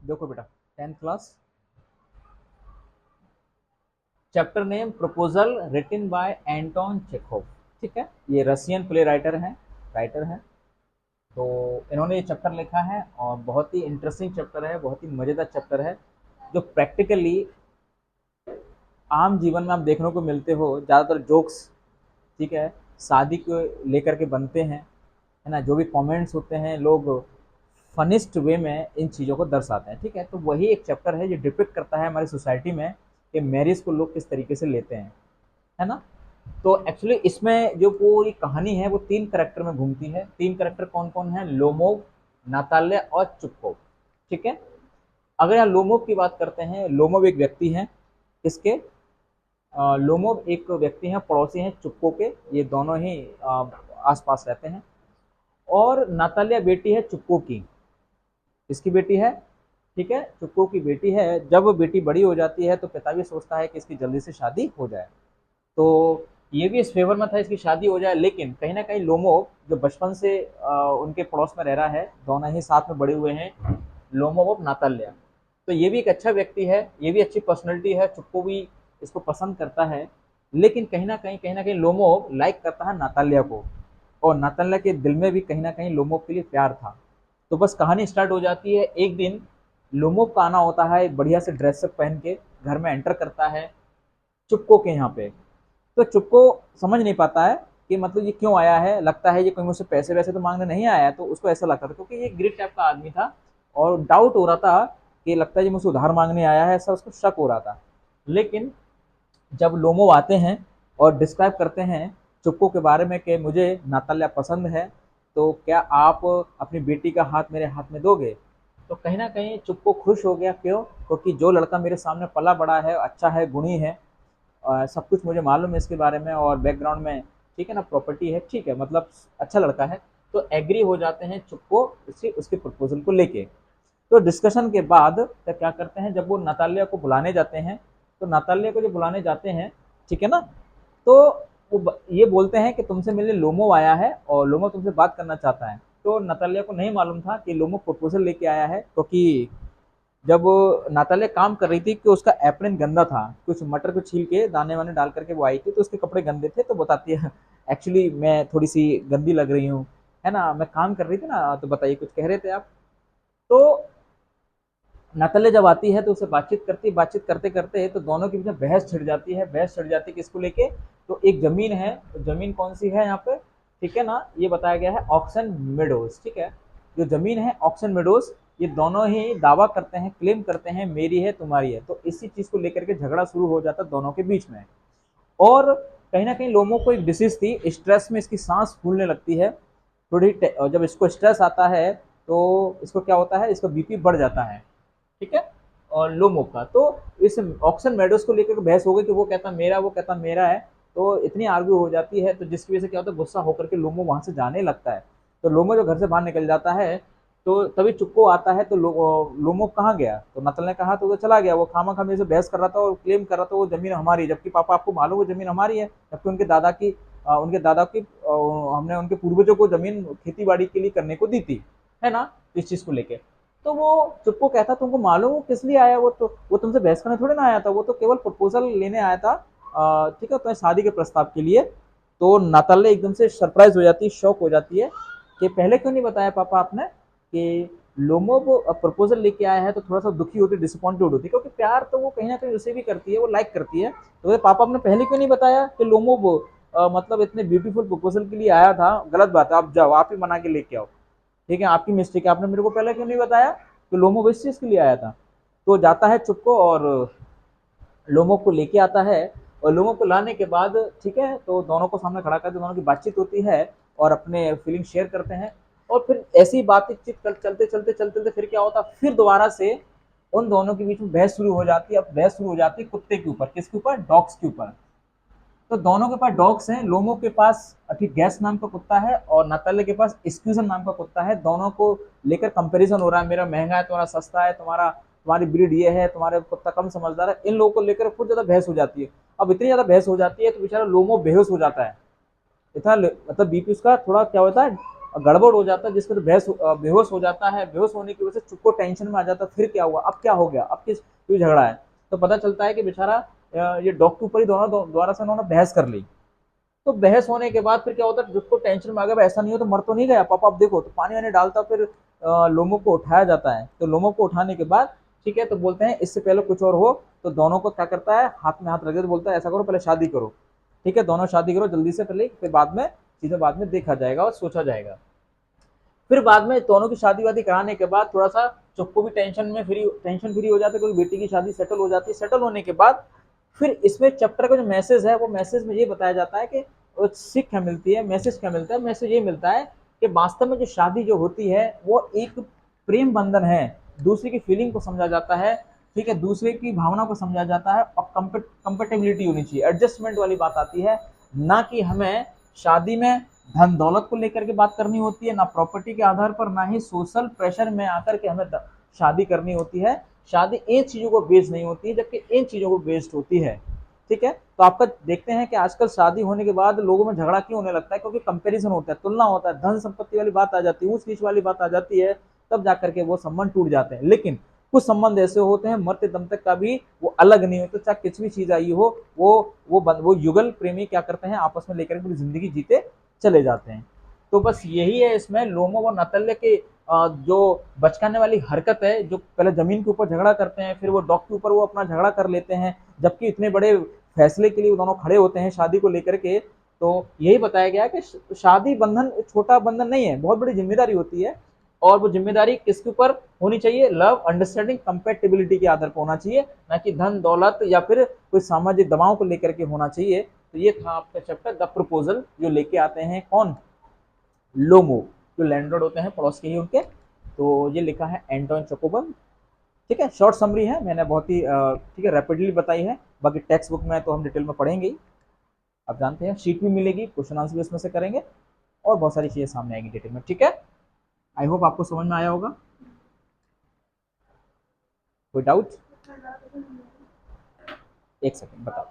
देखो बेटा, 10th class, chapter name proposal written by Anton Chekhov. ठीक है, ये रशियन प्ले राइटर हैं। तो इन्होंने ये चैप्टर लिखा है और बहुत ही इंटरेस्टिंग चैप्टर है, बहुत ही मज़ेदार चैप्टर है, जो प्रैक्टिकली आम जीवन में आप देखने को मिलते हो। ज़्यादातर जोक्स, ठीक है, शादी को लेकर के बनते हैं, है ना। जो भी कमेंट्स होते हैं, लोग फनिस्ट वे में इन चीज़ों को दर्शाते हैं। ठीक है, तो वही एक चैप्टर है जो डिपिक्ट करता है हमारी सोसाइटी में कि मैरिज को लोग किस तरीके से लेते हैं, है ना। तो एक्चुअली इसमें जो पूरी कहानी है वो 3 कैरेक्टर में घूमती है। 3 कैरेक्टर कौन कौन है? लोमोव, नाताल्या और चुप्पो। ठीक है, अगर यहाँ लोमोव की बात करते हैं, लोमोव एक व्यक्ति है। इसके लोमोव एक व्यक्ति हैं, पड़ोसी हैं चुप्पो के। ये दोनों ही आसपास रहते हैं। और नाताल्या बेटी है चुप्पो की। इसकी बेटी है, ठीक है, चुप्पो की बेटी है। जब बेटी बड़ी हो जाती है तो पिता भी सोचता है कि इसकी जल्दी से शादी हो जाए। तो ये भी इस फेवर में था इसकी शादी हो जाए, लेकिन कहीं ना कहीं लोमोव जो बचपन से उनके पड़ोस में रह रहा है, दोनों ही साथ में बड़े हुए हैं, लोमोव और नाताल्या। तो ये भी एक अच्छा व्यक्ति है, ये भी अच्छी पर्सनैलिटी है, चुप्पो भी इसको पसंद करता है। लेकिन कहीं ना कहीं लोमोव लाइक करता है नाताल्या को, और नाताल्या के दिल में भी कहीं ना कहीं लोमोव के लिए प्यार था। तो बस कहानी स्टार्ट हो जाती है। एक दिन लोमोव का आना होता है, बढ़िया से ड्रेसअप पहन के घर में एंटर करता है चुप्पो के यहाँ पे। तो चुप्पो समझ नहीं पाता है कि मतलब ये क्यों आया है। लगता है ये कोई मुझसे पैसे वैसे तो मांगने नहीं आया है, तो उसको ऐसा लगता था, क्योंकि ये ग्रीड टाइप का आदमी था और डाउट हो रहा था कि लगता है ये मुझसे उधार मांगने आया है, ऐसा उसको शक हो रहा था। लेकिन जब लोमो आते हैं और डिस्क्राइब करते हैं चुप्पो के बारे में कि मुझे नाताल्या पसंद है, तो क्या आप अपनी बेटी का हाथ मेरे हाथ में दोगे, तो कहीं ना कहीं चुप्पो खुश हो गया। क्यों? क्योंकि जो लड़का मेरे सामने पला बड़ा है, अच्छा है, गुणी है, सब कुछ मुझे मालूम है इसके बारे में और बैकग्राउंड में, ठीक है ना, प्रॉपर्टी है, ठीक है, मतलब अच्छा लड़का है। तो एग्री हो जाते हैं चुप्पो उससे उसके प्रपोजल को लेके। तो डिस्कशन के बाद तो क्या करते हैं, जब वो नातालिया को बुलाने जाते हैं, तो नातालिया को जो बुलाने जाते हैं, ठीक है ना, तो वो ये बोलते हैं कि तुमसे मिलने लोमो आया है और लोमो तुमसे बात करना चाहता है। तो नातालिया को नहीं मालूम था कि लोमो प्रपोजल लेके आया है, क्योंकि जब नातालिया काम कर रही थी कि उसका एप्रन गंदा था, कुछ मटर को छील के दाने वाने डाल करके वो आई थी, तो उसके कपड़े गंदे थे। तो बताती है एक्चुअली मैं थोड़ी सी गंदी लग रही हूँ, है ना, मैं काम कर रही थी ना। तो बताइए, कुछ कह रहे थे आप। तो नातालिया जब आती है तो उससे बातचीत करती है, बातचीत करते करते तो दोनों के बीच में बहस छिड़ जाती है। बहस छिड़ जाती है किसको लेके? तो एक जमीन है, तो जमीन कौन सी है यहाँ पे, ठीक है ना, ये बताया गया है ऑक्सन मेडोज। ठीक है, जो जमीन है ऑक्सन मेडोज, ये दोनों ही दावा करते हैं, क्लेम करते हैं मेरी है तुम्हारी है। तो इसी चीज को लेकर के झगड़ा शुरू हो जाता है दोनों के बीच में। और कहीं ना कहीं लोगों को एक डिसीज थी, स्ट्रेस में इसकी सांस फूलने लगती है थोड़ी। जब इसको स्ट्रेस आता है तो इसको क्या होता है, इसका बीपी बढ़ जाता है, ठीक है। और लोमो का तो इस ऑक्सन मेडोज को लेकर बहस हो गई कि वो कहता मेरा, वो कहता मेरा है। तो इतनी आर्ग्यू हो जाती है, तो जिसकी वजह से क्या होता है, गुस्सा होकर के लोमो वहां से जाने लगता है। तो लोमो जो घर से बाहर निकल जाता है, तो तभी चुप्पो आता है। तो लोमो कहाँ गया, तो नतल ने कहा तो वो चला गया, वो खामा खा मेरे से बहस कर रहा था और क्लेम कर रहा था वो जमीन हमारी, जबकि पापा आपको मालूम वो जमीन हमारी है, जबकि उनके दादा की हमने उनके पूर्वजों को जमीन खेती बाड़ी के लिए करने को दी थी, है ना, इस चीज को लेके। तो वो चुप्पो कहता तुमको मालूम वो किस लिए आया, वो तुमसे बहस करने थोड़ी ना आया था, वो तो केवल प्रपोजल लेने आया था, ठीक है, तो शादी के प्रस्ताव के लिए। तो नाताले एकदम से सरप्राइज हो जाती है, शॉक हो जाती है कि पहले क्यों नहीं बताया पापा आपने कि लोमो वो प्रपोजल लेके आया है। तो थोड़ा सा दुखी होती, डिसअपॉइंटेड होती, क्योंकि प्यार तो वो कहीं ना कहीं उसे भी करती है, वो लाइक करती है। तो पापा आपने पहले क्यों नहीं बताया कि लोमो वो मतलब इतने ब्यूटीफुल प्रपोजल के लिए आया था, गलत बात है, आप जाओ, आप ही बना के लेके आओ, ठीक है, आपकी मिस्टेक है, आपने मेरे को पहले क्यों नहीं बताया कि लोमो इस चीज के लिए आया था। तो जाता है चुप्पो और लोमो को लेके आता है। और लोमो को लाने के बाद, ठीक है, तो दोनों को सामने खड़ा करके दोनों की बातचीत होती है और अपने फीलिंग शेयर करते हैं। और फिर ऐसी बातचीत चलते चलते चलते चलते फिर क्या होता, फिर दोबारा से उन दोनों के बीच में बहस शुरू हो जाती है। अब बहस शुरू हो जाती है कुत्ते के ऊपर, किसके ऊपर, डॉग्स के ऊपर। तो दोनों के पास डॉग्स हैं, लोमो के पास ठीक गैस नाम का कुत्ता है और नताले के पास एक्सक्यूजन नाम का कुत्ता है। दोनों को लेकर कंपैरिजन हो रहा है, मेरा महंगा है, तुम्हारा सस्ता है, तुम्हारी ब्रीड ये है, तुम्हारे कुत्ता कम समझदार है। इन लोगों को लेकर बहुत ज्यादा बहस हो जाती है। अब इतनी ज्यादा बहस हो जाती है तो बेचारा लोमो बेहोश हो जाता है। इतना मतलब बीपी उसका थोड़ा क्या होता है, गड़बड़ हो जाता है, जिसको तो बेहोश हो जाता है, बेहोश होने की वजह से चुप्पो टेंशन में आ जाता है, फिर क्या हुआ, अब क्या हो गया, अब किस क्यों झगड़ा है। तो पता चलता है कि बेचारा ये डॉग के ऊपर ही दोनों द्वारा से उन्होंने बहस कर ली। तो बहस होने के बाद फिर क्या होता है, जिसको टेंशन में आ गया ऐसा नहीं हो तो मर तो नहीं गया पापा, अब देखो, तो पानी वानी डालता, फिर लोमो को उठाया जाता है। तो लोमो को उठाने के बाद ठीक है, तो बोलते हैं इससे पहले कुछ और हो, तो दोनों को क्या करता है, हाथ में हाथ रख देते, बोलता है ऐसा करो पहले शादी करो, ठीक है, दोनों शादी करो जल्दी से पहले, फिर बाद में चीजें बाद में देखा जाएगा और सोचा जाएगा। फिर बाद में दोनों की शादी वादी कराने के बाद थोड़ा सा चुप्पो भी टेंशन फ्री हो जाता है, क्योंकि बेटी की शादी सेटल हो जाती है। सेटल होने के बाद फिर इसमें चैप्टर का जो मैसेज है, वो मैसेज में ये बताया जाता है कि सीख क्या मिलती है, मैसेज क्या मिलता है। मैसेज ये मिलता है कि वास्तव में जो शादी जो होती है वो एक प्रेम बंधन है, दूसरे की फीलिंग को समझा जाता है, ठीक है, दूसरे की भावना को समझा जाता है, और कंपेटेबिलिटी होनी चाहिए, एडजस्टमेंट वाली बात आती है। ना कि हमें शादी में धन दौलत को लेकर के बात करनी होती है, ना प्रॉपर्टी के आधार पर, ना ही सोशल प्रेशर में आकर के हमें शादी करनी होती है। शादी इन चीजों को बेस्ड नहीं होती है, जबकि इन चीजों को बेस्ड होती है। ठीक है, तो आपका देखते हैं कि आजकल शादी होने के बाद लोगों में झगड़ा क्यों होने लगता है, क्योंकि कंपैरिजन होता है, तुलना होता है, धन संपत्ति वाली बात आ जाती है, ऊंच नीच वाली बात आ जाती है, तब जाकर के वो संबंध टूट जाते हैं। लेकिन कुछ संबंध ऐसे होते हैं मरते दम तक का भी वो अलग नहीं होते, चाहे कुछ भी चीज आई हो, वो युगल प्रेमी क्या करते हैं, आपस में लेकर पूरी जिंदगी जीते चले जाते हैं। तो बस यही है इसमें लोमो व नतल्य के जो बचकाने वाली हरकत है, जो पहले जमीन के ऊपर झगड़ा करते हैं, फिर वो डॉग के ऊपर वो अपना झगड़ा कर लेते हैं, जबकि इतने बड़े फैसले के लिए वो दोनों खड़े होते हैं शादी को लेकर के। तो यही बताया गया कि शादी बंधन छोटा बंधन नहीं है, बहुत बड़ी जिम्मेदारी होती है। और वो जिम्मेदारी किसके ऊपर होनी चाहिए, लव, अंडरस्टैंडिंग, कंपेटेबिलिटी के आधार पर होना चाहिए, ना कि धन दौलत या फिर कोई सामाजिक दबाव को लेकर के होना चाहिए। तो ये था आपका चैप्टर द प्रपोजल, जो लेके आते हैं कौन, लोमो, जो लैंडलॉर्ड होते हैं पड़ोस के ही उनके। तो ये लिखा है एंटोन चेकोव। ठीक है, शॉर्ट समरी है, मैंने बहुत ही ठीक है रैपिडली बताई है, बाकी टेक्स्ट बुक में तो हम डिटेल में पढ़ेंगे ही। आप जानते हैं शीट भी मिलेगी, क्वेश्चन आंसर भी इसमें से करेंगे, और बहुत सारी चीजें सामने आएगी डिटेल में। ठीक है, आई होप आपको समझ में आया होगा। कोई डाउट? एक सेकंड बताओ।